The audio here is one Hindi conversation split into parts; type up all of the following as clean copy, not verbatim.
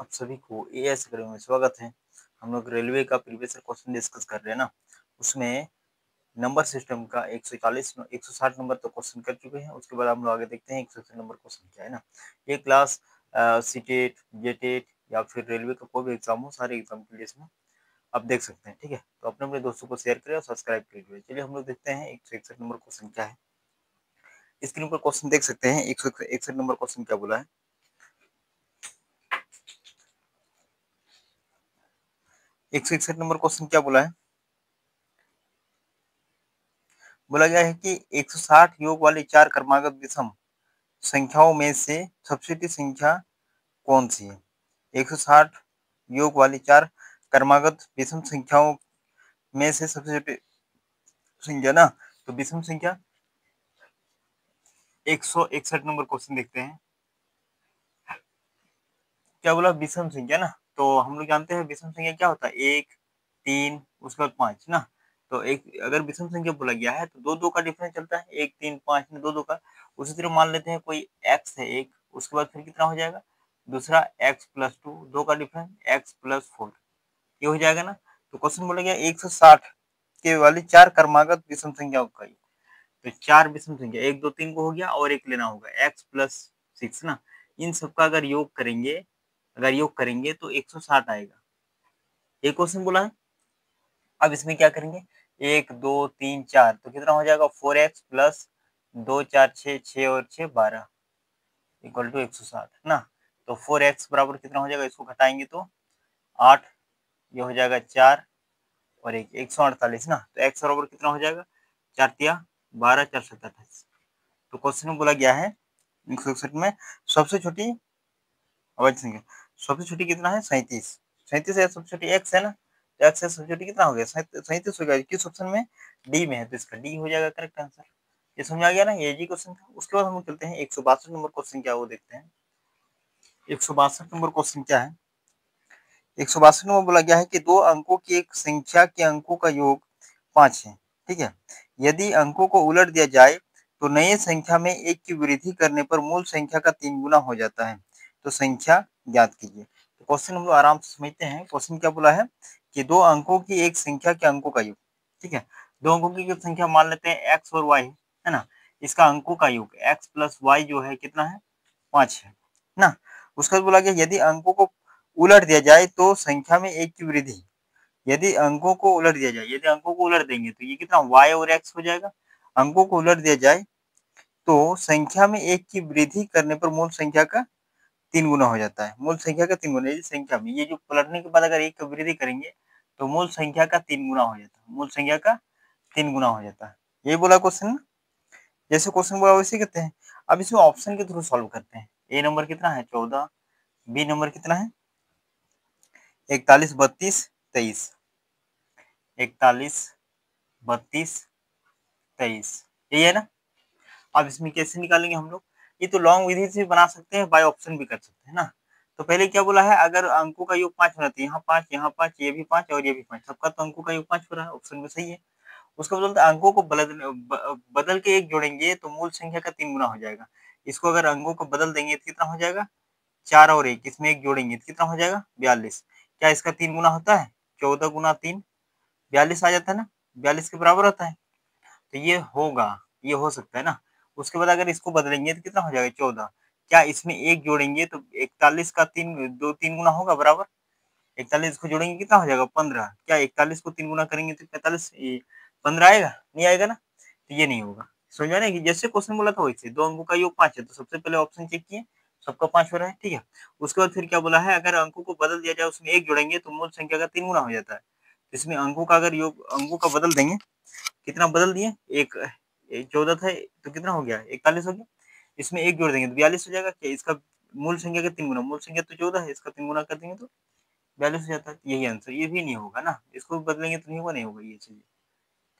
आप सभी को एएस अकेडमी में स्वागत है। हम लोग रेलवे का प्रीवियस क्वेश्चन डिस्कस कर रहे हैं ना, उसमें नंबर सिस्टम का 140 160 नंबर तो क्वेश्चन कर चुके हैं। उसके बाद हम लोग आगे देखते हैं 160 नंबर क्वेश्चन क्या है ना। ये क्लास सीटेट, जेटेट या फिर रेलवे का कोई भी एग्जाम हो, सारे एग्जाम के लिए इसमें आप देख सकते हैं। ठीक है, तो अपने अपने दोस्तों को शेयर करें और सब्सक्राइब कीजिए। चलिए हम लोग देखते हैं 161 नंबर क्वेश्चन क्या है। स्क्रीन पर क्वेश्चन देख सकते हैं। 161 नंबर क्वेश्चन क्या बोला है। 161 नंबर क्वेश्चन क्या बोला है। बोला गया है कि 160 योग वाली 4 क्रमागत विषम संख्याओं में से सबसे छोटी संख्या कौन सी है। 160 योग वाली 4 क्रमागत विषम संख्याओं में से सबसे छोटी संख्या ना, तो विषम संख्या 161 नंबर क्वेश्चन देखते हैं। क्या बोला, विषम संख्या ना, तो हम लोग जानते हैं विषम संख्या क्या होता है, 1 3 उसके बाद 5 ना। तो एक अगर विषम संख्या बोला गया है तो दो दो का डिफरेंस चलता है, 1 3 5 में दो दो का। उसी तरह मान लेते हैं कोई x है एक, उसके बाद फिर कितना हो जाएगा, दूसरा x प्लस 2, दो का डिफरेंस x प्लस 4, ये हो जाएगा ना। तो क्वेश्चन बोला गया 160 के वाली 4 क्रमागत विषम संख्याओं का, तो 4 विषम संख्या 1 2 3 को हो गया और एक लेना होगा x प्लस 6 ना। इन सबका अगर योग करेंगे तो 160 आएगा। एक क्वेश्चन बोला है। अब इसमें क्या करेंगे, 1 2 3 4, तो कितना हो जाएगा 4x प्लस 2 4 6 6 और 6 12 इक्वल टू 160 ना। तो 4x बराबर कितना हो जाएगा, इसको घटाएंगे तो 8, ये हो जाएगा 4 और 148 ना। तो x बराबर कितना हो जाएगा, 4 तिया 12 4 7 28। तो क्वेश्चन में बोला गया है 161 में सबसे छोटी अवैध संख्या, सबसे छोटी कितना है 37, 37 है सबसे छोटी, x है ना। तो x है सबसे छोटी, कितना हो गया 37 हो गया। किस ऑप्शन में, डी में है, तो इसका डी हो जाएगा करेक्ट आंसर। ये समझ आ गया ना, ये जी क्वेश्चन था। उसके बाद हम चलते हैं 162 नंबर क्वेश्चन क्या वो देखते हैं। 162 नंबर क्वेश्चन क्या है। 162 नंबर बोला गया है कि दो अंकों की एक संख्या के अंकों का योग 5 है। ठीक है, यदि अंकों को उलट दिया जाए तो नई संख्या में एक की वृद्धि करने पर मूल संख्या का 3 गुना हो जाता है, तो संख्या ज्ञात कीजिए। तो क्वेश्चन हम लोग आराम से समझते हैं। क्वेश्चन क्या बोला है कि दो अंकों की एक संख्या के अंकों का योग। ठीक है, दो अंकों की संख्या मान लेते हैं x और y है ना। इसका अंकों का योग x प्लस वाई जो है कितना है, 5 है ना। उसके बाद बोला गया यदि अंकों को उलट दिया जाए तो संख्या में एक की वृद्धि, यदि अंकों को उलट दिया जाए, यदि अंकों को उलट देंगे तो ये कितना y और x हो जाएगा। अंकों को उलट दिया जाए तो संख्या में एक की वृद्धि करने पर मूल संख्या का 3 गुना हो जाता है। मूल संख्या का 3 गुना, यदि संख्या में ये जो पलटने के बाद अगर एक की वृद्धि करेंगे तो मूल संख्या का 3 गुना हो जाता है, मूल संख्या का 3 गुना हो जाता है। यही बोला क्वेश्चन, जैसे क्वेश्चन बोला वैसे कहते हैं। अब इसमें ऑप्शन के थ्रू सॉल्व करते हैं। ए नंबर कितना है 14, बी नंबर कितना है 41 32 23, 41 32 23, यही है ना। अब इसमें कैसे निकालेंगे हम लोग, ये तो लॉन्ग विधि से बना सकते हैं, बाय ऑप्शन भी कर सकते हैं ना। तो पहले क्या बोला है, अगर अंकों का योग 5 होना तो यहाँ 5 यहाँ 5 ये भी 5 और ये भी 5, सबका तो अंकों का योग 5 हो रहा है, ऑप्शन में सही है। उसके बदलते अंकों को बदल के एक जोड़ेंगे तो मूल संख्या का 3 गुना हो जाएगा। इसको अगर अंकों को बदल देंगे तो कितना हो जाएगा, 4 और 1, इसमें एक जोड़ेंगे तो कितना हो जाएगा 42। क्या इसका 3 गुना होता है, 14 गुना 3 42 आ जाता है ना, 42 के बराबर होता है। तो ये होगा, ये हो सकता है ना। उसके बाद अगर इसको बदलेंगे तो कितना हो जाएगा 14, क्या इसमें एक जोड़ेंगे तो 41 का 3 गुना होगा बराबर, 41 को जोड़ेंगे कितना हो जाएगा 15, क्या 41 को 3 गुना करेंगे तो 45 15 आएगा, नहीं आएगा ना। तो ये नहीं होगा। समझ में कि जैसे क्वेश्चन बोला था वैसे, दो अंकों का योग 5 है तो सबसे पहले ऑप्शन चेक किए, सबका 5 हो रहा है। ठीक है, उसके बाद फिर क्या बोला है, अगर अंकों को बदल दिया जाए उसमें एक जोड़ेंगे तो मूल संख्या का 3 गुना हो जाता है। इसमें अंकों का अगर योग अंकों का बदल देंगे, कितना बदल दिए, एक 14 था तो कितना हो गया 41 हो गया, इसमें एक जोड़ देंगे तो 42 हो जाएगा। क्या इसका मूल संख्या का 3 गुना, मूल संख्या तो 14 है, इसका 3 गुना कर देंगे तो 42 हो जाता है। यही आंसर, ये भी नहीं होगा ना, इसको बदलेंगे तो नहीं होगा, नहीं होगा ये चीज।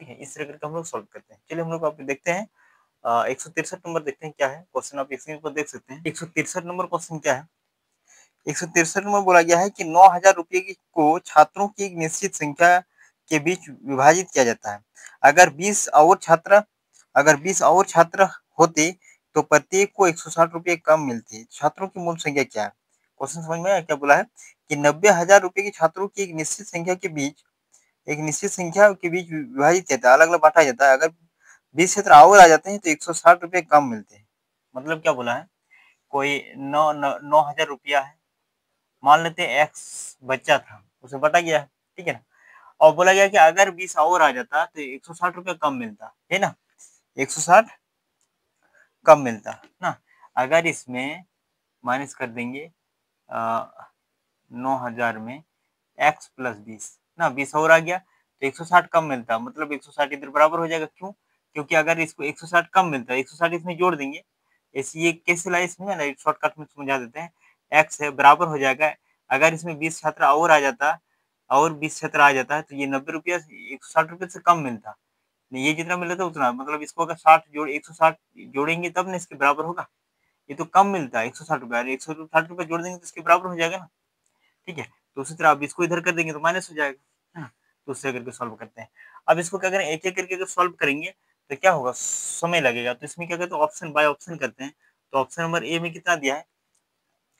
ठीक है, इस तरह करके हम लोग सॉल्व करते हैं। चलिए हम लोग आप देखते हैं 163 नंबर देखते हैं क्या है क्वेश्चन, आप स्क्रीन पर देख सकते हैं। 163 नंबर क्वेश्चन क्या है। 163 में बोला गया है कि 9,000 रुपये को छात्रों की एक निश्चित संख्या के बीच विभाजित किया जाता है। अगर 20 और छात्र अगर 20 और छात्र होते तो प्रत्येक को 160 रुपये कम मिलते। छात्रों की मूल संख्या क्या है। क्वेश्चन समझ में आया क्या बोला है कि 90,000 रुपए के छात्रों की एक निश्चित संख्या के बीच विभाजित किया जाता है, अलग-अलग बाँटा जाता है। अगर 20 क्षेत्र और आ जाते हैं तो 160 रुपए कम मिलते हैं। मतलब क्या बोला है, कोई 9,000 रुपया है, मान लेते हैं एक्स बच्चा था, उसे बाँटा गया है, ठीक है ना? और बोला गया कि अगर 20 और आ जाता तो 160 रुपए कम मिलता, है ना? 160 कम मिलता, ना? अगर इसमें माइनस कर देंगे 9,000 में x प्लस 20 ना 20 और आ गया तो 160 कम मिलता, मतलब 160 इधर बराबर हो जाएगा। क्यों? क्योंकि अगर इसको 160 कम मिलता है, 160 इसमें जोड़ देंगे, ऐसे ये कैसे लाए इसमें ना शॉर्टकट में समझा देते हैं, x है बराबर हो जाएगा। अगर इसमें 20 छात्र और 20 छात्र आ जाता है तो ये 90 रुपया 160 रुपये से कम मिलता। नहीं, ये जितना मिला था उतना, मतलब इसको अगर 60 जोड़ 160 जोड़ेंगे तब ना इसके बराबर होगा। ये तो कम मिलता है 160 रुपये, अरे 160 रुपये जोड़ देंगे तो इसके बराबर हो जाएगा ना, ठीक है? तो उसी तरह आप इसको इधर कर देंगे तो माइनस हो जाएगा, है ना? तो उससे करके सॉल्व करते हैं। अब इसको क्या करें, एक-एक करके अगर सॉल्व करेंगे तो क्या होगा, समय लगेगा। तो इसमें क्या करते हैं, ऑप्शन बाय ऑप्शन करते हैं। तो ऑप्शन नंबर ए में कितना दिया है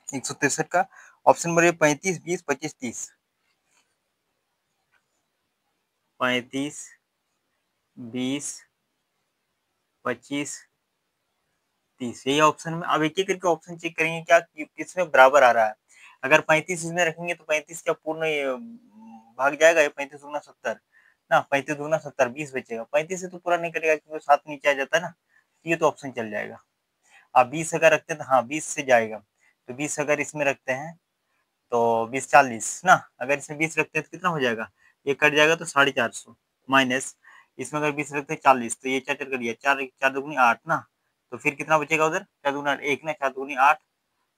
163 का, ऑप्शन नंबर ए 35, 20, 25, 30, 35, 20, 25, 30 यही ऑप्शन में। अब एक-एक करके ऑप्शन चेक करेंगे क्या किसमें बराबर आ रहा है। अगर 35 इसमें रखेंगे तो 35 क्या पूर्ण भाग जाएगा, ये 35 दूना 70 ना, 35 दूना 70 20 बचेगा। 35 से तो पूरा नहीं कटेगा क्योंकि 7 नीचे आ जाता है ना, ये तो ऑप्शन चल जाएगा। अब 20 अगर रखते हैं तो हाँ 20 से जाएगा, तो 20 अगर इसमें रखते हैं तो 20 40 ना, अगर इसमें 20 रखते हैं तो कितना हो जाएगा, ये कट जाएगा तो 450 माइनस इसमें अगर 20 रखते हैं 40 तो ये 4 कर दिया, 4 4 दूनी 8 ना, तो फिर कितना बचेगा उधर, 4 दूना 1 ना, 4 दूनी 8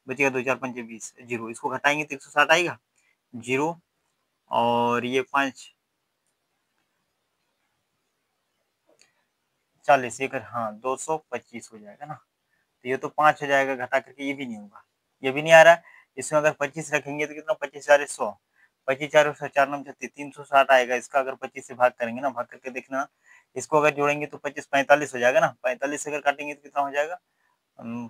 बचेगा, 2 4 5 20 जीरो, इसको घटाएंगे तो 160 आएगा जीरो, और ये 5 40 ये कर हाँ 225 हो जाएगा ना, तो ये तो 5 हो जाएगा घटा करके, ये भी नहीं होगा, ये भी नहीं आ रहा है। इसमें अगर 25 रखेंगे तो कितना, 25 4 100, 25 4 100 4 9 36 360 आएगा। इसका अगर 25 से भाग करेंगे ना, भाग करके देखना, इसको अगर जोड़ेंगे तो 25 45 हो जाएगा ना, 45 से अगर काटेंगे तो कितना हो जाएगा,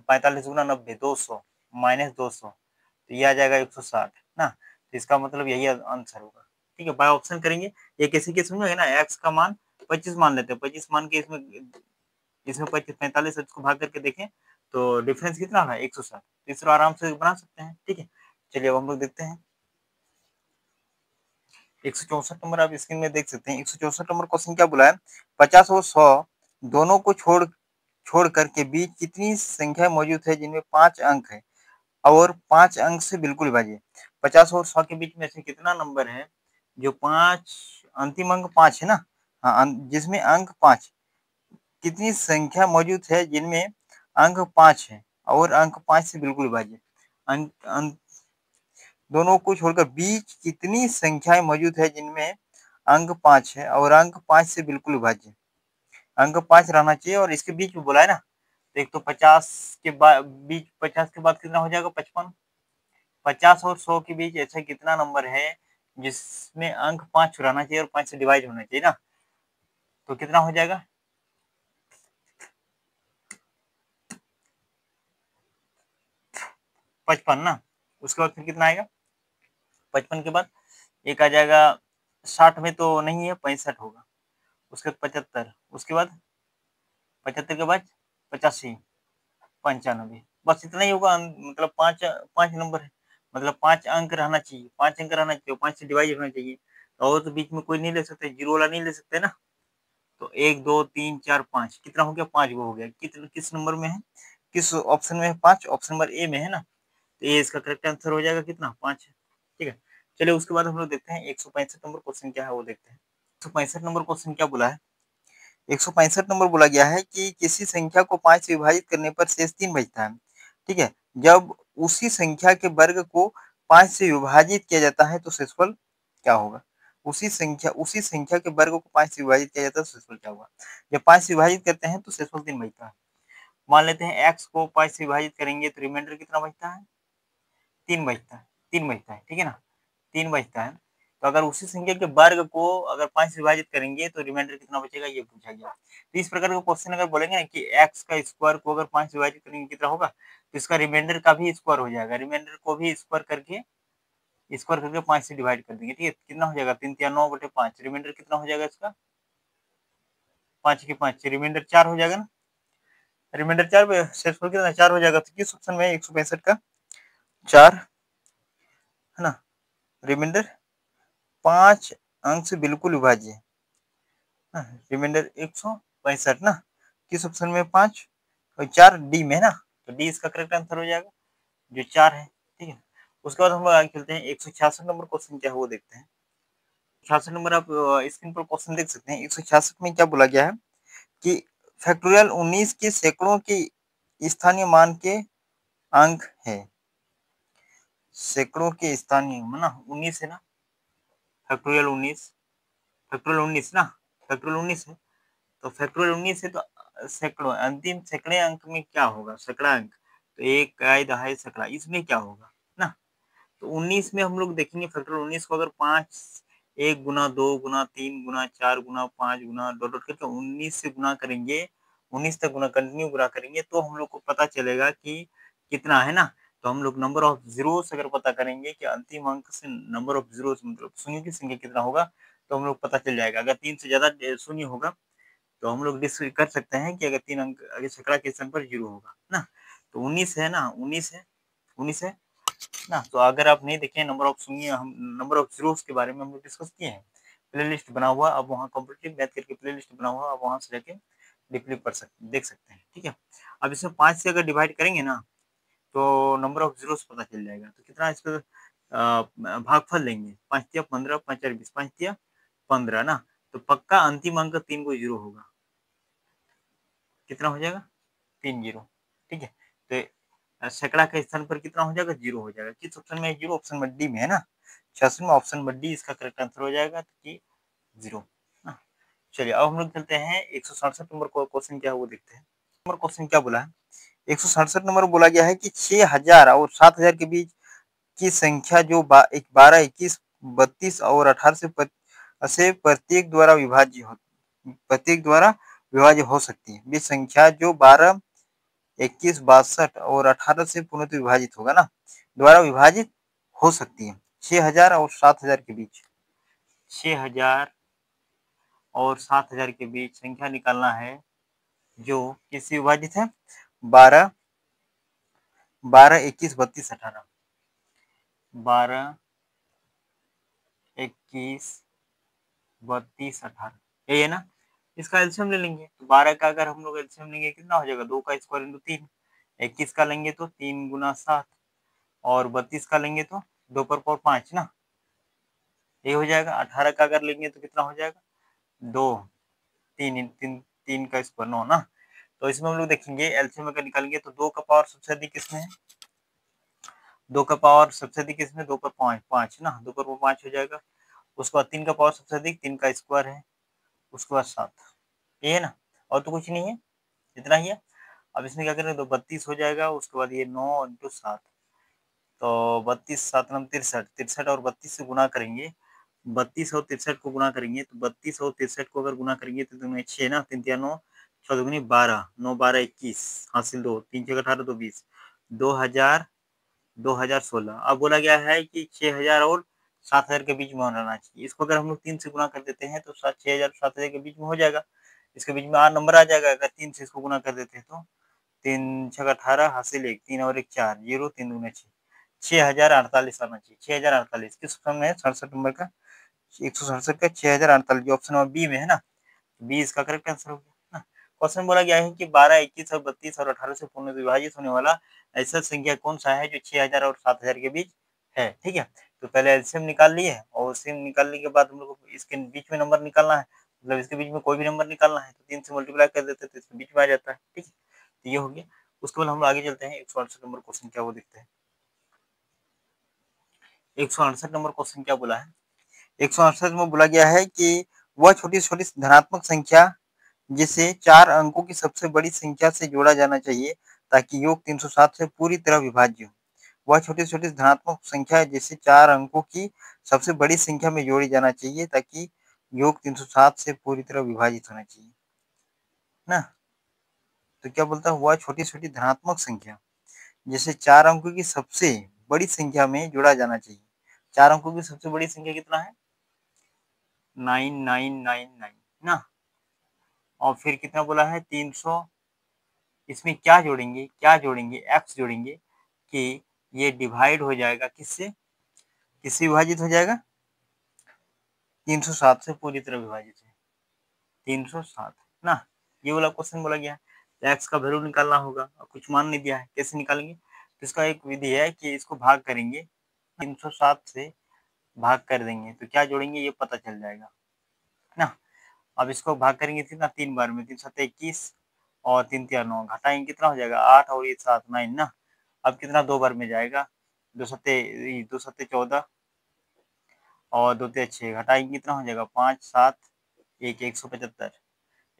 45 गुना 90 200 माइनस 200, तो ये आ जाएगा 160 ना, तो इसका मतलब यही आंसर होगा, ठीक है? बाय ऑप्शन करेंगे, ये कैसे केस में है ना, एक्स का मान 25 मान लेते हैं, 25 मान के इसमें इसमें 25 45 इसको भाग करके देखें तो डिफरेंस कितना रहा 160, तो इसको आराम से बना सकते हैं, ठीक है? चलिए अब हम लोग देखते हैं 164 नंबर, आप स्क्रीन में देख सकते हैं। 164 नंबर क्वेश्चन क्या बोला है, 50 और 100 दोनों को छोड़ करके बीच कितनी संख्या मौजूद है जिनमें 5 अंक है और 5 अंक से बिल्कुल विभाज्य। 50 और 100 के बीच में ऐसे कितना नंबर है जो 5 अंतिम अंक 5 है ना, हाँ जिसमें अंक 5, कितनी संख्या मौजूद है जिनमें अंक 5 है और अंक 5 से बिल्कुल विभाज्य। अंक अंक दोनों को छोड़कर बीच कितनी संख्याएं मौजूद है जिनमें अंक 5 है और अंक 5 से बिल्कुल विभाज्य। अंक 5 रहना चाहिए और इसके बीच में बोला है ना, तो एक तो 50 के बाद बीच 50 के बाद कितना हो जाएगा 55, 50 और 100 के बीच ऐसा कितना नंबर है जिसमें अंक 5 रहना चाहिए और 5 से डिवाइड होना चाहिए ना, तो कितना हो जाएगा 55 ना, उसके बाद फिर कितना आएगा 55 के बाद एक आ जाएगा, 60 में तो नहीं है 65 होगा, उसके बाद 75, उसके बाद 75 के बाद 85, 95, बस इतना ही होगा। मतलब 5 नंबर है, मतलब 5 अंक रहना चाहिए, 5 अंक रहना चाहिए, 5 से डिवाइड होना चाहिए, और तो बीच में कोई नहीं ले सकते, जीरो वाला नहीं ले सकते ना। तो 1 2 3 4 5 कितना हो गया, 5 गो हो गया। किस नंबर में है, किस ऑप्शन में है 5, ऑप्शन नंबर ए में है ना, तो ये इसका करेक्ट आंसर हो जाएगा कितना 5 है, ठीक है? चलिए उसके बाद हम लोग देखते हैं 165 नंबर क्वेश्चन क्या है वो देखते हैं। 165 नंबर क्वेश्चन क्या बोला है, 165 नंबर बोला गया है कि किसी संख्या को 5 से विभाजित करने पर शेष 3 बचता है, ठीक है? जब उसी संख्या के वर्ग को 5 से विभाजित किया जाता है तो शेषफल क्या होगा? उसी संख्या के वर्ग को 5 से विभाजित किया जाता है तो शेषफल क्या होगा? जब 5 से विभाजित करते हैं तो शेषफल 3 बचता है। मान लेते हैं x को 5 से विभाजित करेंगे तो रिमाइंडर कितना बचता है? 3 बचता है, 3 बचता है, ठीक है ना? 3 बचता है। तो अगर उसी संख्या के वर्ग को अगर 5 से विभाजित करेंगे तो रिमाइंडर कितना बचेगा, ये पूछा गया। तो इस प्रकार का क्वेश्चन अगर बोलेंगे ना कि x का स्क्वायर को अगर 5 से विभाजित करेंगे कितना होगा, तो इसका रिमाइंडर का भी स्क्वायर हो जाएगा। रिमाइंडर को भी स्क्वायर करके 5 से डिवाइड कर देंगे, ठीक है। कितना हो जाएगा, 3 तिया 9/5। रिमाइंडर कितना हो जाएगा इसका, 5 के 5, रिमाइंडर 4 हो जाएगा ना। रिमाइंडर 4 शेषफल कितना 4 हो जाएगा। तो किस ऑप्शन में 165 का 4 है ना। रिमाइंडर 5 अंक से बिल्कुल विभाज्य है। रिमाइंडर 165 ना, किस ऑप्शन में 5 और 4 डी में है ना। तो डी इसका करेक्ट आंसर हो जाएगा, जो 4 है, ठीक है। उसके बाद हम लोग आगे चलते हैं 166 नंबर क्वेश्चन क्या है वो देखते हैं। 66 नंबर आप स्क्रीन पर क्वेश्चन देख सकते हैं। 166 में क्या बोला गया है कि फैक्टोरियल 19 के सैकड़ों के स्थानीय मान के अंक है। सैकड़ों के स्थानीय मान ना 19 है ना, फैक्टोरियल 19 ना, फैक्टोरियल 19 है। तो फैक्टोरियल 19 है तो सैकड़ों, अंतिम सैकड़े अंक में क्या होगा, सैकड़ा अंक। तो 1 इकाई दहाई सैकड़ा, इसमें क्या होगा ना। तो 19 में हम लोग देखेंगे फैक्टोरियल 19 को अगर 5 1 गुना 2 गुना 3 गुना 4 गुना 5 गुना डॉट डॉट करके 19 से गुना करेंगे, 19 तक गुना कंटिन्यू गुना करेंगे तो हम लोग को पता चलेगा कि कितना है ना। तो हम लोग नंबर ऑफ जीरोस अगर पता करेंगे कि अंतिम अंक से नंबर ऑफ जीरोस मतलब शून्य की संख्या कितना होगा, तो हम लोग पता चल जाएगा। अगर 3 से ज्यादा शून्य होगा तो हम लोग डिस्कस कर सकते हैं कि अगर 3 अंक अगर सैकड़ा के स्थान पर 0 होगा ना। तो 19 है ना, 19 है ना। तो अगर आप नहीं देखें नंबर ऑफ शून्य, हम नंबर ऑफ जीरोस के बारे में हम लोग डिस्कस किए हैं, प्लेलिस्ट बना हुआ, अब वहाँ कॉम्पिटिटिव मैथ करके प्लेलिस्ट बना हुआ, आप वहाँ से जाके डीपली पढ़ सकते देख सकते हैं, ठीक है। अब इसमें 5 से अगर डिवाइड करेंगे ना तो नंबर ऑफ जीरोस पता चल जाएगा। तो कितना इस पर भागफल लेंगे, 5 तिया 15 5 4 20, 5 तिया 15 ना। तो पक्का अंतिम अंक 3 को 0 होगा, कितना हो जाएगा 3 0, ठीक है। तो सैकड़ा के स्थान पर कितना हो जाएगा, 0 हो जाएगा। किस ऑप्शन में 0, ऑप्शन में डी में है ना। 86 में ऑप्शन में डी इसका करेक्ट आंसर हो जाएगा, कि 0 ना। चलिए अब हम लोग चलते हैं 167 नंबर क्वेश्चन क्या है वो देखते हैं। नंबर क्वेश्चन क्या बोला है, 167 नंबर बोला गया है कि 6000 और 7000 के बीच की संख्या जो 12 21 32 और 18 से प्रत्येक द्वारा विभाज्य हो सकती है। वे संख्या जो 12 21 62 और 18 से पूर्णतः विभाजित होगा ना, द्वारा विभाजित हो सकती है। 6000 और 7000 के बीच, 6000 और 7000 के बीच संख्या निकालना है जो किससे विभाजित है, 12 21 32 18, 12 21 32 18, यही है ना। इसका एलसीएम ले लेंगे तो 12 का अगर हम लोग एलसीएम लेंगे कितना हो जाएगा, 2 का स्क्वायर इंटू 3, 21 का लेंगे तो 3 गुना 7 और 32 का लेंगे तो 2 पर पावर 5 ना, ये हो जाएगा। 18 का अगर लेंगे तो कितना हो जाएगा, 2 3 3 3 का स्क्वायर 9 ना। तो इसमें हम लोग देखेंगे एलसीएम अगर निकालेंगे तो 2 का पावर सबसे अधिक किसमें है, 2 का पावर सबसे अधिक इसमें 2 पर 5 ना, 2 पर 5 हो जाएगा। उसके बाद 3 का पावर सबसे अधिक 3 का स्क्वायर है, उसके बाद 7, ये है ना। और तो कुछ नहीं है, इतना ही है। अब इसमें क्या करें तो 32 हो जाएगा, उसके बाद ये 9 इंटू 7, तो 32 7 9 63, 63 और 32 से गुना करेंगे, 32 और 63 को गुना करेंगे तो 32 और 63 को अगर गुना करेंगे तो तुम्हें 6 ना, 3 तिया 9, 6 दुगनी 12, 9 12 21, हासिल 2, 3 6 18 2 20, 2016। अब बोला गया है कि 6000 और 7000 के बीच में होना चाहिए। इसको अगर हम लोग 3 से गुना कर देते हैं तो 6000 7000 के बीच में हो जाएगा। इसके बीच में 8 नंबर आ जाएगा, अगर 3 से इसको गुना कर देते हैं तो 3 6 18 हासिल 1, 3 और 1 4, 0 3 दूने 6, 6048 आना चाहिए। 6048 किस ऑप्शन में है, 67 नंबर का 167 का 6048 जो ऑप्शन नंबर बी में है ना, बी इसका करेक्ट आंसर हो गया ना। क्वेश्चन बोला गया है कि 12 21 और 32 और 18 से पूर्ण विभाजित होने वाला ऐसा संख्या कौन सा है जो 6000 और 7000 के बीच है, ठीक है। तो पहले एलसीएम निकाल लिए और एलसीएम निकालने के बाद हम लोग को इसके बीच में नंबर निकालना है, मतलब इसके बीच में कोई भी नंबर निकालना है तो 3 से मल्टीप्लाई कर देते हैं तो इसके बीच में आ जाता है, ठीक है। तो ये हो गया। उसके बाद हम आगे चलते हैं 168 नंबर क्वेश्चन क्या वो देखते हैं। 168 नंबर क्वेश्चन क्या बोला है, 168 में बोला गया है कि वह छोटी छोटी धनात्मक संख्या जिसे 4 अंकों की सबसे बड़ी संख्या से जोड़ा जाना चाहिए ताकि योग 307 से पूरी तरह विभाज्य हो, वह छोटी-छोटी धनात्मक संख्या है जिसे 4 अंकों की सबसे बड़ी संख्या में जोड़ी जाना चाहिए ताकि योग 307 से पूरी तरह विभाजित होना चाहिए। ना? तो क्या बोलता है, वह छोटी-छोटी धनात्मक संख्या जिसे 4 अंकों की सबसे बड़ी संख्या में जोड़ा जाना चाहिए। 4 अंकों की सबसे बड़ी संख्या कितना है? 9999 ना? और फिर कितना बोला है 300, इसमें क्या जोड़ेंगे? एक्स जोड़ेंगे कि ये डिवाइड हो जाएगा किससे? किससे विभाजित हो जाएगा? 307 से पूरी तरह विभाजित है। 307 ना? ये वाला क्वेश्चन बोला गया है। तो एक्स का वैल्यू निकालना होगा और कुछ मान नहीं दिया है, कैसे निकालेंगे? तो इसका एक विधि है कि इसको भाग करेंगे, 307 से भाग कर देंगे तो क्या जोड़ेंगे ये पता चल जाएगा, है ना? अब इसको भाग करेंगे कितना 3 बार में, 3 सत्ते 21 और 3 तिया 9, घटाएंगे कितना हो जाएगा 8 और ये 7 9 ना। अब कितना 2 बार में जाएगा, 2 सत्ते 14 और 2 तिया 6, घटाएंगे कितना हो जाएगा 5 7 1 175,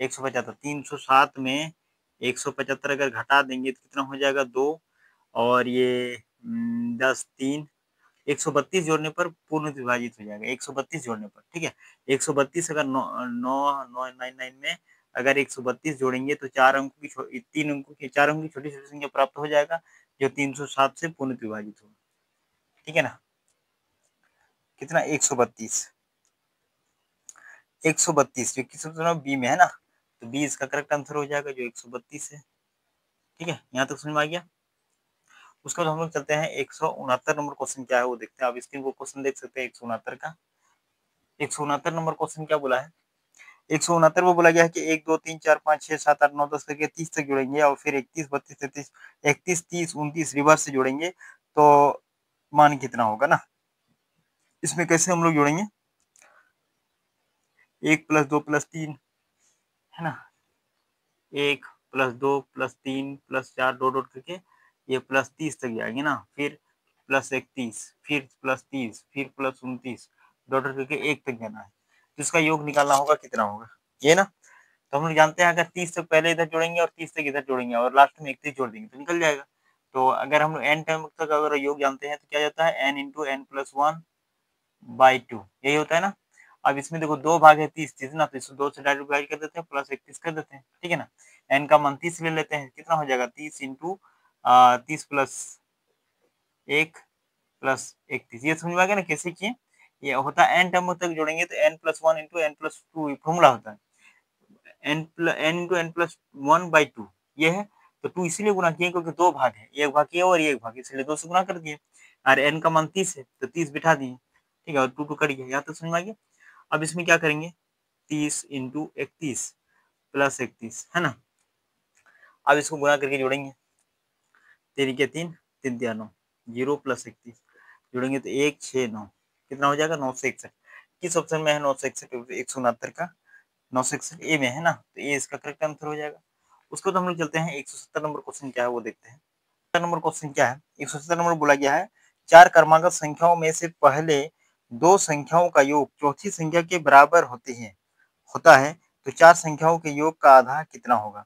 175 307 में 175 अगर घटा देंगे तो कितना हो जाएगा 2 और ये 10 3 132 जोड़ने पर पूर्ण विभाजित हो जाएगा, 132 जोड़ने पर, ठीक है? 132 अगर 999 में अगर 132 जोड़ेंगे तो 4 अंकों की 3 अंकों की 4 अंकों की छोटी-छोटी संख्या प्राप्त हो जाएगा, जो 307 से पूर्ण विभाजित होगा, ठीक है ना? कितना 132, 132 जो किस बी में है ना, तो बी इसका करेक्ट आंसर हो जाएगा जो 132 है, ठीक है? यहाँ तक समझ में आ गया? उसके बाद हम लोग चलते हैं 169 नंबर क्वेश्चन क्या है वो देखते हैं। आप स्क्रीन को क्वेश्चन देख सकते हैं 169 का। 169 नंबर क्वेश्चन क्या बोला है? 169 में बोला गया है कि 1 2 3 4 5 6 7 8 9 10 करके 30 तक जोड़ेंगे और फिर 31 32 33 31 30 29 रिवर्स से जोड़ेंगे तो मान कितना होगा ना? इसमें कैसे हम लोग जोड़ेंगे? 1 प्लस 2 प्लस 3 है ना? 1 plus 2 plus 3 plus 4 dot dot करके ये प्लस 30 तक जाएंगे ना, फिर प्लस 31 फिर प्लस 30 फिर प्लस 29 डॉट डॉट करके 1 तक जाना है। तो इसका योग निकालना होगा कितना होगा? ये ना? तो हम लोग जानते हैं अगर 30 तक पहले इधर जोड़ेंगे और 30 तक इधर जोड़ेंगे और लास्ट में 31 जोड़ देंगे तो निकल जाएगा। तो अगर हम लोग n टाइम तक अगर योग जानते हैं तो क्या जाता है n into n plus 1 by 2 यही होता है ना। अब इसमें देखो 2 भाग है 30 30 ना, तो इसको 2 से डायरेक्ट डिवाइड कर देते हैं प्लस 31 कर देते हैं, ठीक है ना। n का मान 30 ले लेते हैं, कितना हो जाएगा 30 इंटू 30 प्लस 1 प्लस 31। ये समझ में आ गया ना कैसे किए? ये होता है n टर्म तक जोड़ेंगे तो n plus 1 into n plus 2 formula होता है n into n plus 1 by 2 ये है। तो 2 इसीलिए गुना किए क्योंकि 2 भाग है, एक भाग ये और ये एक भाग, इसलिए 2 से गुना कर दिए। और n का मान 30 है तो 30 बिठा दिए, ठीक है, और 2 2 कट गया। यहाँ तक समझ में आ गया। अब इसमें क्या करेंगे 30 इंटू 31 प्लस 31 है ना। अब इसको गुणा करके जोड़ेंगे, 3 के 3 3 तिया 9 0 प्लस 31 जोड़ेंगे तो 1 6 9 कितना हो जाएगा 961। किस ऑप्शन में है 961? 169 का 961 ए में है ना, तो ए इसका करेक्ट आंसर हो जाएगा। उसको तो हम लोग चलते हैं 170 नंबर क्वेश्चन क्या है वो देखते हैं। 170 नंबर क्वेश्चन क्या है? 170 नंबर बोला गया है 4 क्रमागत संख्याओं में से पहले 2 संख्याओं का योग चौथी संख्या के बराबर होता है तो 4 संख्याओं के योग का आधा कितना होगा?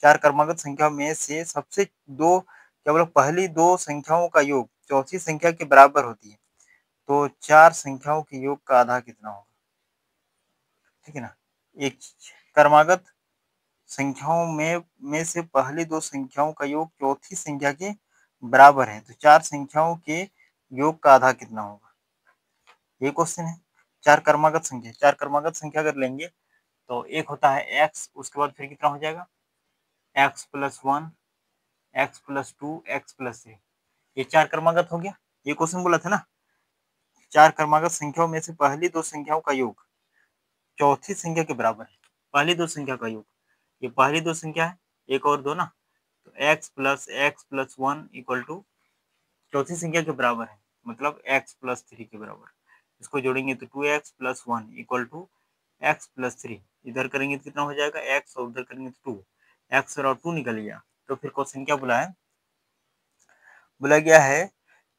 4 क्रमागत संख्या में से सबसे 2 केवल पहली 2 संख्याओं का योग चौथी संख्या के बराबर होती है तो 4 संख्याओं के योग का आधा कितना होगा? ठीक है ना। एक क्रमागत संख्याओं में से पहली 2 संख्याओं का योग चौथी संख्या के बराबर है तो 4 संख्याओं के योग का आधा कितना होगा? ये क्वेश्चन है। 4 क्रमागत संख्या अगर लेंगे तो एक होता है x, उसके बाद फिर कितना हो जाएगा x plus 1 x plus 2 x plus 3, ये 4 क्रमागत हो गया। ये क्वेश्चन बोला था ना 4 क्रमागत संख्याओं में से पहली 2 संख्याओं का योग चौथी संख्या के बराबर है। पहली 2 संख्या का योग, ये पहली 2 संख्या है, एक और 2 ना, तो x प्लस 1 इक्वल टू चौथी संख्या के बराबर है, मतलब x प्लस 3 के बराबर। इसको जोड़ेंगे तो 2x plus 1 equal to x plus 3, इधर करेंगे तो कितना हो जाएगा x और उधर करेंगे तो 2, x और 2 निकल गया। तो फिर क्वेश्चन क्या बोला है? बोला गया है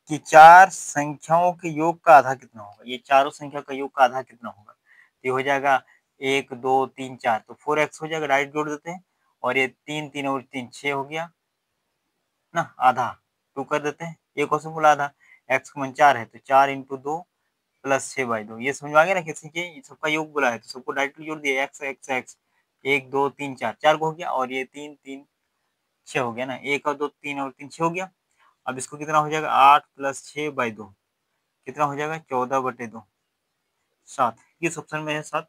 कि 4 संख्याओं के योग का आधा कितना होगा? ये चारों संख्या का योग का आधा कितना होगा? ये हो जाएगा 1 2 3 4, तो 4x हो जाएगा, डायरेक्ट जोड़ देते हैं, और ये 3 3 और 3 6 हो गया ना आधा, 2 कर देते हैं। ये क्वेश्चन बोला था x का मान 4 है तो 4 × 2 प्लस 6/2 ये समझ में आ गया ना कैसे कि सबका योग बोला है तो सबको डायरेक्टली जोड़ दिया x x x 1 2 3 4 4 को हो गया और ये 3 3 6 हो गया ना 1 और 2 3 और 3 6 हो गया। अब इसको कितना हो जाएगा 8 प्लस 6/2 कितना हो जाएगा 14/2 7 किस ऑप्शन में है 7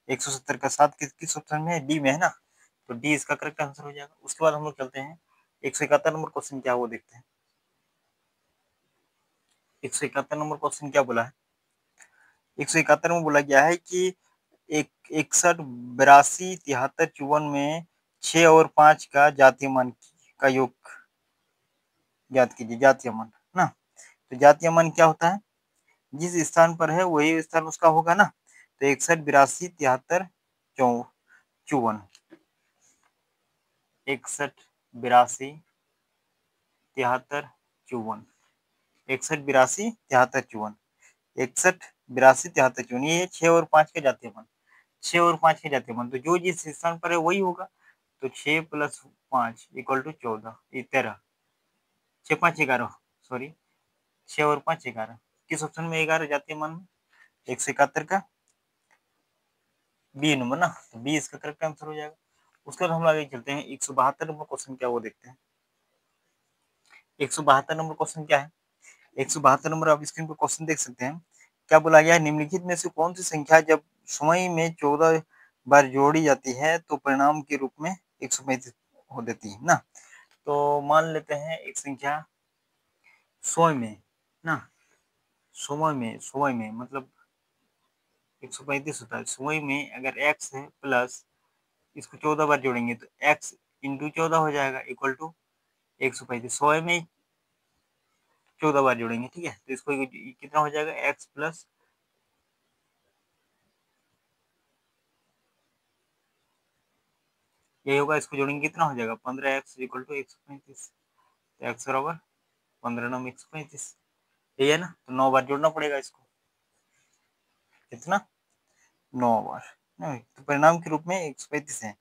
170 का 7 किस ऑप्शन में है डी में है ना तो डी इसका करेक्ट आंसर हो जाएगा। उसके बाद हम लोग चलते हैं 171 नंबर क्वेश्चन क्या वो देखते हैं। 171 नंबर क्वेश्चन क्या बोला है 171 में बोला गया है कि 61 82 73 54 में 6 और 5 का जातीय मान का योग ज्ञात कीजिए जातीय मान ना। तो जातीय मान क्या होता है जिस स्थान पर है वही स्थान उसका होगा ना। तो 61 82 73 54 61 82 73 54 61 82 73 54 61 82 73 54 ये 6 और 5 के जातीय मान 6 और 5 के जातीय मान तो जो जिस स्थान पर है वही होगा। तो 6 प्लस 5 इक्वल टू 14 13 6 5 11 सॉरी 6 और 5 11 किस ऑप्शन में 11 जातीय मान 171 का बी नंबर ना तो बी इसका करेक्ट आंसर हो जाएगा। उसके बाद हम आगे चलते हैं 172 नंबर क्वेश्चन क्या वो देखते हैं। 172 नंबर क्वेश्चन क्या है 172 नंबर आप स्क्रीन पर क्वेश्चन देख सकते हैं। क्या बोला गया है निम्नलिखित में से कौन सी संख्या जब समय में 14 बार जोड़ी जाती है तो परिणाम के रूप में 135 हो देती है ना। तो मान लेते हैं एक संख्या 100 में ना 100 में मतलब 135 होता है 100 में अगर x है प्लस इसको 14 बार जोड़ेंगे तो x इंटू 14 हो जाएगा इक्वल टू 135 100 में 14 बार जोड़ेंगे ठीक है तो इसको कितना हो जाएगा x प्लस यही होगा इसको जोड़ेंगे कितना हो जाएगा 15x इक्वल टू 135 तो x बराबर 15 9 135 यही है ना तो 9 बार जोड़ना पड़ेगा इसको कितना 9 बार नहीं, तो परिणाम के रूप में 135 है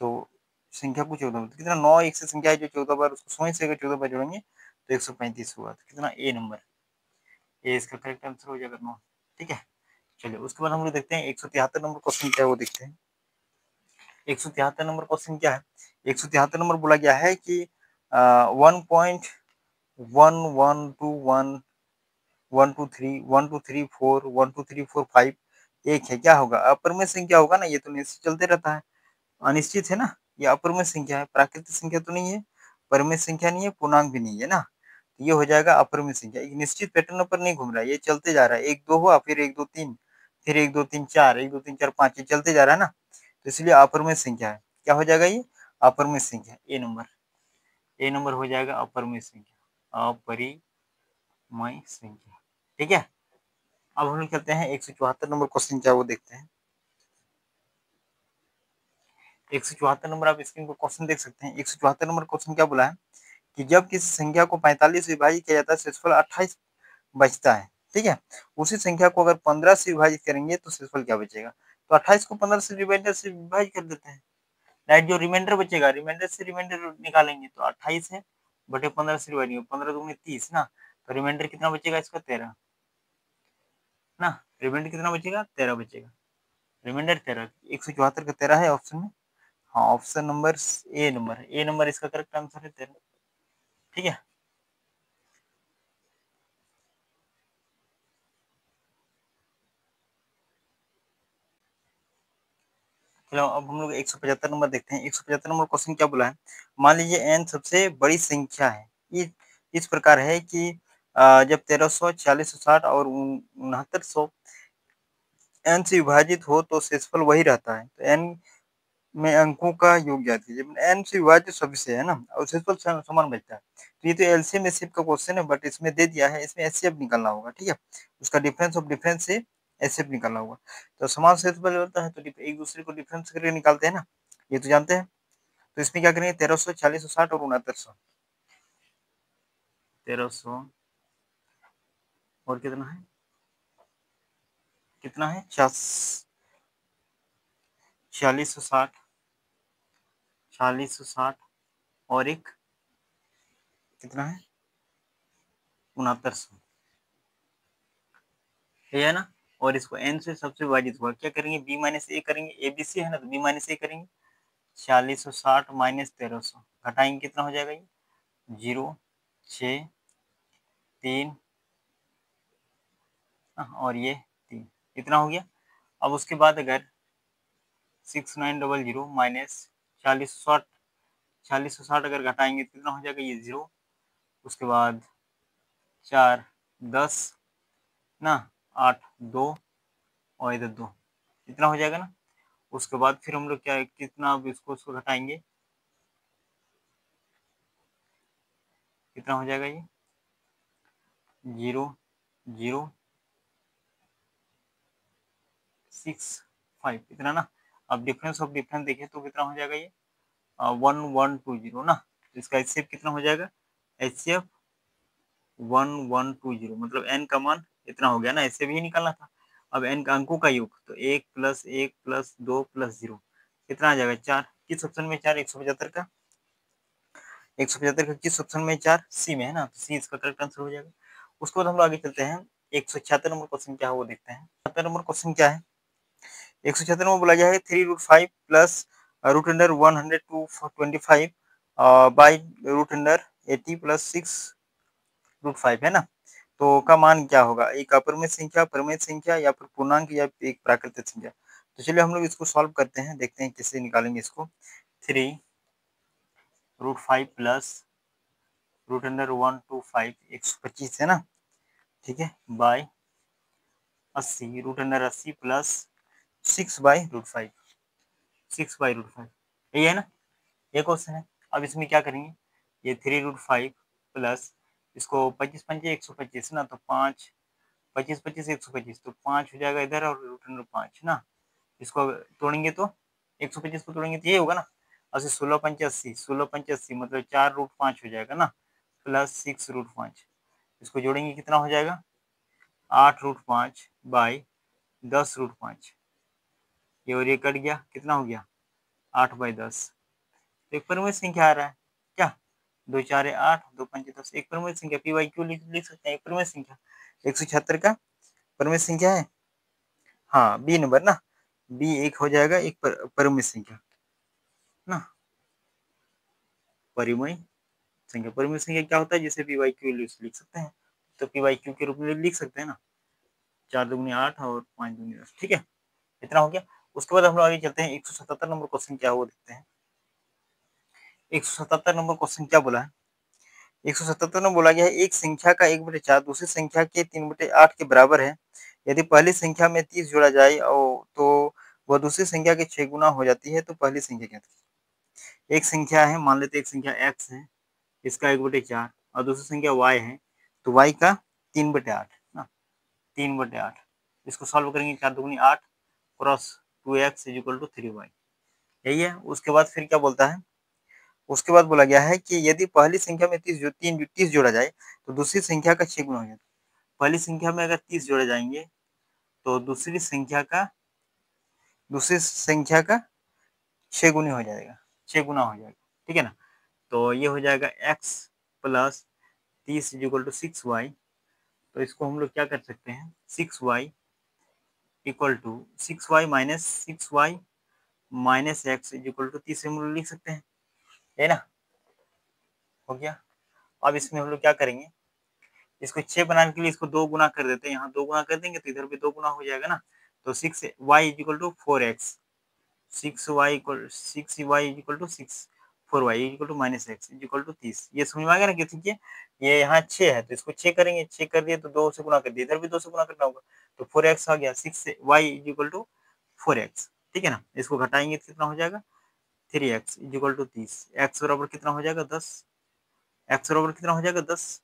तो संख्या को 14 तो कितना 9 एक से संख्या है जो 14 बार उसको 100 से अगर 14 बार जोड़ेंगे तो 135 हुआ तो कितना ए नंबर ए इसका करेक्ट आंसर हो जाएगा 9 ठीक है। चलिए उसके बाद हम लोग देखते हैं 173 नंबर क्वेश्चन क्या है वो देखते हैं। 173 नंबर क्वेश्चन क्या है 173 नंबर बोला गया है कि 1.1121 1 2 3 1 2 3 4 5 एक है क्या होगा अपरिमेय संख्या होगा ना ये तो निश्चित चलते रहता है अनिश्चित है ना ये अपरिमेय संख्या है प्राकृतिक संख्या तो नहीं है परिमेय संख्या नहीं है पूर्णांक भी नहीं है ना तो ये हो जाएगा अपरिमेय संख्या एक निश्चित पैटर्न पर नहीं घूम रहा है ये चलते जा रहा है 1 2 हुआ फिर 1 2 3 फिर 1 2 3 4 1 2 3 4 5 ये चलते जा रहा है ना तो इसलिए अपरिमेय संख्या है क्या हो जाएगा ये अपरिमेय संख्या ए नंबर हो जाएगा अपरिमेय संख्या अपरिमेय संख्या ठीक है। अब हम लोग चलते हैं 174 नंबर क्वेश्चन क्या वो देखते हैं। 174 नंबर आप स्क्रीन पर क्वेश्चन देख सकते हैं 174 नंबर क्वेश्चन क्या बोला है कि जब किसी संख्या को 45 से विभाजित किया जाता है शेषफल 28 बचता है ठीक है उसी संख्या को अगर 15 से विभाजित करेंगे तो शेषफल क्या बचेगा तो 28 को 15 से रिमाइंडर से विभाजित कर देते हैं राइट जो रिमाइंडर बचेगा रिमाइंडर से रिमाइंडर निकालेंगे तो 28 है बटे 15 से डिवाइड 15 दूनी 30 ना तो रिमाइंडर कितना बचेगा इसका 13 ना रिमाइंडर कितना बचेगा 13 बचेगा रिमाइंडर 13 174 का 13 है ऑप्शन में हाँ ऑप्शन नंबर ए नंबर इसका करेक्ट आंसर है 13 ठीक है। चलो अब हम लोग 175 नंबर देखते हैं 175 नंबर क्वेश्चन क्या बोला है मान लीजिए एन सबसे बड़ी संख्या है ये इस प्रकार है कि जब 1300 4660 और 6900 एन से विभाजित हो तो शेषफल वही रहता है तो एन में अंकों का योग ज्ञात कीजिए एन से विभाजित सभी से है ना और शेषफल समान बचता है तो ये तो एलसीएम एचसीएफ का क्वेश्चन है बट इसमें दे दिया है इसमें एचसीएफ निकालना होगा ठीक है उसका डिफरेंस ऑफ डिफरेंस से एचसीएफ निकालना होगा तो समान शेषफल होता है तो एक दूसरे को डिफरेंस करके निकालते हैं ना ये तो जानते हैं तो इसमें क्या करेंगे 1300 4660 और 6900 1300 और कितना है 4660 4660 और एक कितना है 6900, है ना। और इसको n से सबसे विभाजित हुआ, क्या करेंगे b माइनस ए करेंगे, ए बी सी है ना, तो b माइनस ए करेंगे, 4660 माइनस 1300 घटाएंगे, कितना हो जाएगा ये 0 6 3 और ये 3, इतना हो गया। अब उसके बाद अगर 6900 माइनस 4060 अगर घटाएंगे तो कितना हो जाएगा ये 0, उसके बाद 4 10 ना, 8 2 और इधर 2, इतना हो जाएगा ना। उसके बाद फिर हम लोग क्या कितना, अब इसको घटाएंगे, कितना हो जाएगा ये 0 0 6 5, इतना ना। अब डिफरेंस ऑफ डिफरेंस देखें तो कितना हो जाएगा ये 1120 ना। इसका एचसीएफ कितना हो जाएगा, एचसीएफ 1120, मतलब n का मान इतना हो गया ना, इससे भी निकालना था। अब n का अंकों का योग, तो 1 + 1 + 2 + 0 कितना आ जाएगा 4, किस ऑप्शन में 4, 175 का, 175 का किस ऑप्शन में 4, सी में है ना, तो सी इसका करेक्ट आंसर हो जाएगा। उसके बाद हम लोग आगे चलते हैं, 176 नंबर क्वेश्चन क्या है वो देखते हैं। 76 नंबर क्वेश्चन क्या है, 176 में बोला गया है 3√5 प्लस √100 बाई √80 प्लस 6√5 है ना। तो का मान क्या होगा, एक अपरिमेय संख्या, परिमेय संख्या या फिर पूर्णांक या एक प्राकृतिक संख्या। तो चलिए हम लोग इसको सॉल्व करते हैं, देखते हैं कैसे निकालेंगे इसको। 3√5 प्लस √125 125 है ना, ठीक है, बाय 80 √80 प्लस 6/√5 6/√5, यही है ना, ये क्वेश्चन है। अब इसमें क्या करेंगे, ये 3√5 प्लस इसको 25 पंजे 125 ना, तो 5 25 25 125, तो 5 हो जाएगा इधर और √5 ना। इसको तोड़ेंगे तो 125 को तोड़ेंगे तो ये होगा ना, 80 16 पंचे 80 16 पंचे 80 मतलब 4√5 हो जाएगा ना, प्लस 6√5, इसको जोड़ेंगे कितना हो जाएगा 8√5 बाई 10√5, ये और ये कट गया, कितना हो गया 8/10। तो एक परिमेय संख्या आ रहा है क्या, 2 4 8 2 5 10, एक परिमेय संख्या पी वाई क्यू लिख सकते हैं, एक परिमेय संख्या 176 का परिमेय संख्या है, हाँ बी नंबर ना, बी एक हो जाएगा, एक परिमेय संख्या ना, परिमेय संख्या, परिमेय संख्या क्या होता है, जैसे पी वाई क्यू लिख सकते हैं, तो पी वाई क्यू के रूप में लिख सकते हैं ना, 4 दूनी 8 और 5 दूनी 10, ठीक है, इतना हो गया। उसके बाद हम लोग आगे चलते हैं, 177 नंबर क्वेश्चन क्या है वो देखते हैं। 177 नंबर क्वेश्चन क्या बोला है, 177 में बोला गया है एक संख्या का 1/4 दूसरी संख्या के 3/8 के बराबर है। यदि पहली संख्या में 30 जोड़ा जाए और तो वह दूसरी संख्या के 6 गुना हो जाती है, तो पहली संख्या क्या थी। एक संख्या है, मान लेते एक संख्या x है, इसका 1/4 और दूसरी संख्या y है, तो y का 3/8 ना, 3/8, इसको सॉल्व करेंगे, 4 दूनी 8 क्रॉस 2x = 3y, यही है। उसके बाद फिर क्या बोलता है, उसके बाद बोला गया है कि यदि पहली संख्या में 30 जोड़ा जाए तो दूसरी संख्या का 6 गुना हो जाता है। पहली संख्या में अगर 30 जोड़े जाएंगे तो दूसरी संख्या का 6 गुनी हो जाएगा, 6 गुना हो जाएगा, ठीक है ना। तो ये हो जाएगा x प्लस 30 = 6y, तो इसको हम लोग क्या कर सकते हैं, 6y = 6y minus 6y minus x = 30 हम लोग लिख सकते हैं, है ना, हो गया। अब इसमें हम लोग क्या करेंगे, इसको 6 बनाने के लिए इसको 2 गुना कर देते हैं, यहाँ 2 गुना कर देंगे तो इधर भी 2 गुना हो जाएगा ना, तो 6y = 4x, 6y = 6 4y -x = 30, ये समझ में आ गया ना, क्योंकि ये यहाँ 6 है तो इसको 6 करेंगे, 6 कर दिए तो 2 से गुना कर दिए, इधर भी 2 से गुना करना होगा, तो 4x आ गया, 6y = 4x, ठीक है ना। इसको घटाएंगे तो कितना हो जाएगा 3x = 30, x बराबर कितना हो जाएगा 10, x बराबर कितना हो जाएगा 10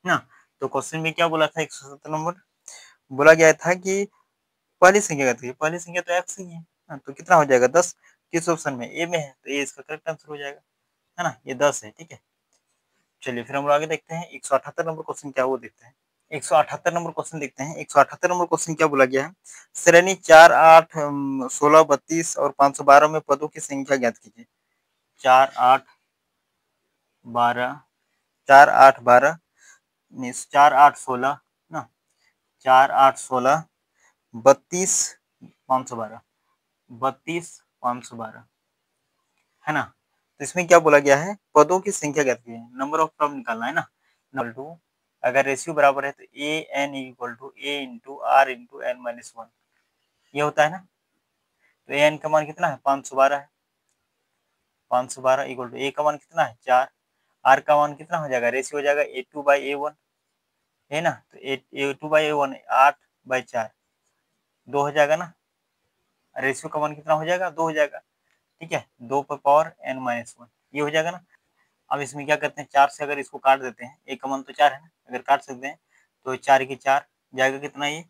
ना। तो क्वेश्चन में क्या बोला था, 177 नंबर बोला गया था कि पहली संख्या क्या थी, पहली संख्या तो x ही है ना, तो कितना हो जाएगा 10, किस ऑप्शन में, ए में है, तो ये इसका करेक्ट आंसर हो जाएगा, है ना, ये 10 है, ठीक है। चलिए फिर हम लोग आगे देखते हैं, 178 नंबर क्वेश्चन क्या वो देखते हैं। 178 नंबर क्वेश्चन देखते हैं, 178 नंबर क्वेश्चन क्या बोला गया है, श्रेणी 4 8 16 32 और 512 में पदों की संख्या ज्ञात कीजिए। 4 8 12 4 8 12 मीन्स 4 8 16 ना, 4 8 16 32 512, 32 512 है ना। तो इसमें क्या बोला गया है, पदों की संख्या ज्ञात कीजिए, नंबर ऑफ टर्म निकालना है ना। नंबर टू अगर रेशियो बराबर है तो A N equal to A into R into N minus one, ये होता है ना। तो ए एन का मान कितना है 512 है, 512 इक्वल टू ए का मान कितना है 4, आर का मान कितना हो जाएगा, रेशियो हो जाएगा ए टू बाई ए वन है ना। तो ए टू बाई ए वन 8/4 2 हो जाएगा ना, रेशियो का मान कितना हो जाएगा 2 हो जाएगा, ठीक है, 2 पर पावर एन माइनस वन, ये हो जाएगा ना। अब इसमें क्या करते हैं, 4 से अगर इसको काट देते हैं, एक का मान तो 4 है ना, अगर काट सकते हैं तो 4 की 4 जाएगा कितना, ये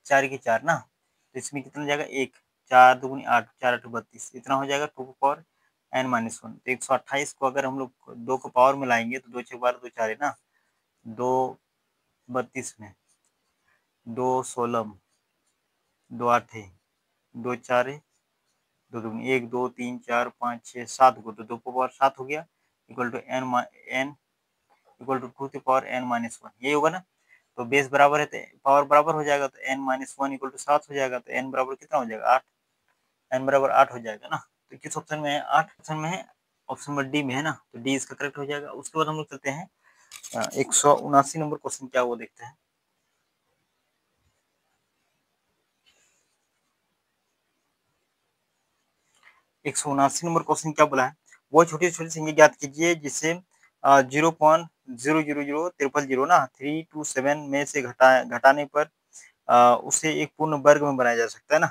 4 की 4 ना। तो इसमें कितना जाएगा 1, 4 दूनी 8, 4 8 32, इतना हो जाएगा 2 पावर एन माइनस वन। तो 128 को अगर हम लोग 2 को पावर में लाएंगे तो 2 6 12 2 4 है ना, 2 32 में 2 16 में 2 8 है, 2 4 है, 2 दूनी 1 2 3 4 5 6 7 को तो 2 पावर 7 हो गया, equal to n equal to 2 की पावर एन माइनस वन, यही होगा ना। तो बेस बराबर है तो पावर बराबर हो जाएगा, तो n minus one equal to 7 हो जाएगा, तो एन बराबर कितना हो जाएगा 8, एन बराबर 8 हो जाएगा ना। तो किस ऑप्शन में है, 8 ऑप्शन में है, ऑप्शन नंबर डी में है ना, तो डी इसका करेक्ट हो जाएगा। उसके बाद हम लोग चलते हैं 179 नंबर क्वेश्चन, क्या वो देखते हैं। 179 नंबर क्वेश्चन क्या बोला है, वो छोटी छोटी संख्या ज्ञात कीजिए जिसे 0.000300 ना 327 में से घटाने पर उसे एक पूर्ण वर्ग में बनाया जा सकता है ना।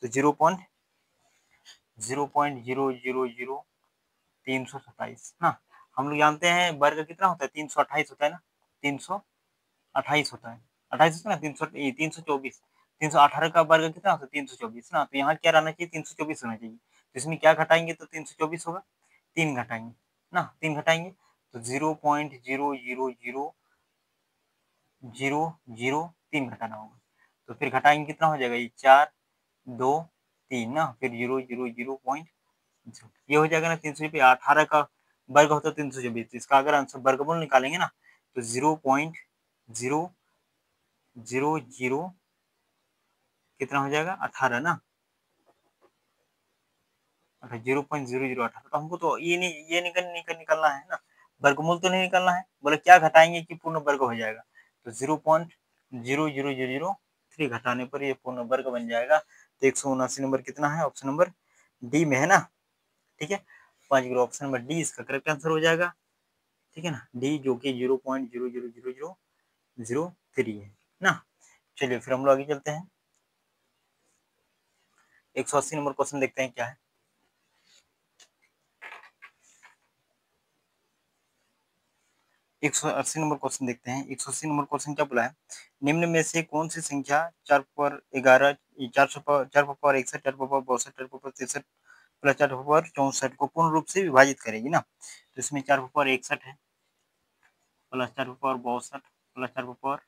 तो 0.0000327 ना, हम लोग जानते हैं वर्ग कितना होता है 328 होता है ना, 328 होता है, 28 होता है ना, 324, 318 का वर्ग कितना होता है 324 ना। तो यहाँ क्या रहना चाहिए 324 होना चाहिए। तो इसमें क्या घटाएंगे तो 324 होगा, 3 घटाएंगे ना, 3 घटाएंगे तो 0.00003 घटाना होगा। तो फिर घटाएंगे कितना हो जाएगा, ये 4 2 3 ना, फिर 0.000 ये हो जाएगा ना 300 18 का वर्ग होता है 324, इसका अगर आंसर वर्गमूल निकालेंगे ना तो 0.000 कितना हो जाएगा 18 ना, 0.0018। तो हमको तो ये नहीं, ये निकलना है ना, वर्गमूल तो नहीं निकलना है, बोले क्या घटाएंगे कि पूर्ण वर्ग हो जाएगा। तो 0.00003 घटाने पर ये पूर्ण वर्ग बन जाएगा। तो 179 नंबर कितना है, ऑप्शन नंबर डी में है ना, ठीक है। 5 ऑप्शन नंबर डी इसका करेक्ट आंसर हो जाएगा, ठीक है ना, डी जो कि 0.00003 है ना। चलिए फिर हम लोग आगे चलते हैं, 180 नंबर क्वेश्चन देखते हैं क्या है। 180 नंबर क्वेश्चन देखते हैं। 180 नंबर क्वेश्चन क्या बोला है, निम्न में से कौन सी संख्या 4 पर 11 400 पर 4 पर 61 4 पर 62 4 पर 63 प्लस 4 पर 64 को पूर्ण रूप से विभाजित करेगी ना। तो इसमें 4 पर 61 है, प्लस 4 पर 62 प्लस 4 पर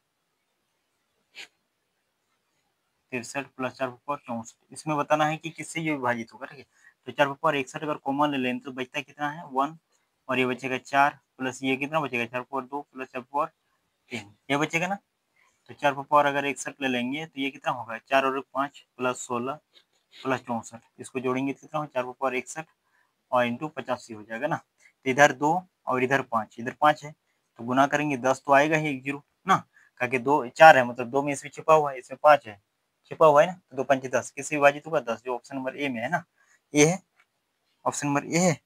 63 प्लस 4 पर 64, इसमें बताना है कि किससे ये विभाजित होगा, ठीक है। तो 4 पर 61 अगर कॉमन ले लें तो बचता कितना है 1, और ये बचेगा 4 प्लस ये कितना बचेगा 4 पर 2 प्लस 4 पर 3, ये बचेगा ना। तो 4 पर पावर अगर 61 ले लेंगे तो ये कितना होगा 4 और 5 प्लस 16 प्लस 64, इसको जोड़ेंगे तो कितना हो 4 पर पावर 61 और इंटू 85 हो जाएगा ना। तो इधर 2 और इधर 5, इधर 5 है तो गुना करेंगे 10 तो आएगा ही एक जीरो ना, क्योंकि 2 4 है मतलब 2 में इसमें छिपा हुआ है, इसमें 5 है छिपा हुआ है ना, तो 2 5 10 किससे विभाजित होगा 10, जो ऑप्शन नंबर ए में है ना, ये है ऑप्शन नंबर ए है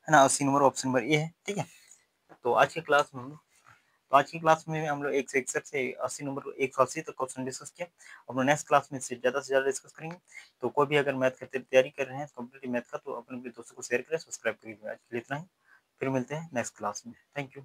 ना, 80 नंबर ऑप्शन नंबर ए है, ठीक है। तो आज की क्लास में तो आज की क्लास में हम लोग 161 से 80 नंबर 180 तक क्वेश्चन डिस्कस किया। अब नेक्स्ट क्लास में से ज़्यादा से ज़्यादा डिस्कस करेंगे। तो कोई भी अगर मैथ की तैयारी कर रहे हैं कम्पिटिटिव मैथ का, तो अपने दोस्तों को शेयर करें, सब्सक्राइब करिए। आज के लिए इतना ही, फिर मिलते हैं नेक्स्ट क्लास में। Thank you.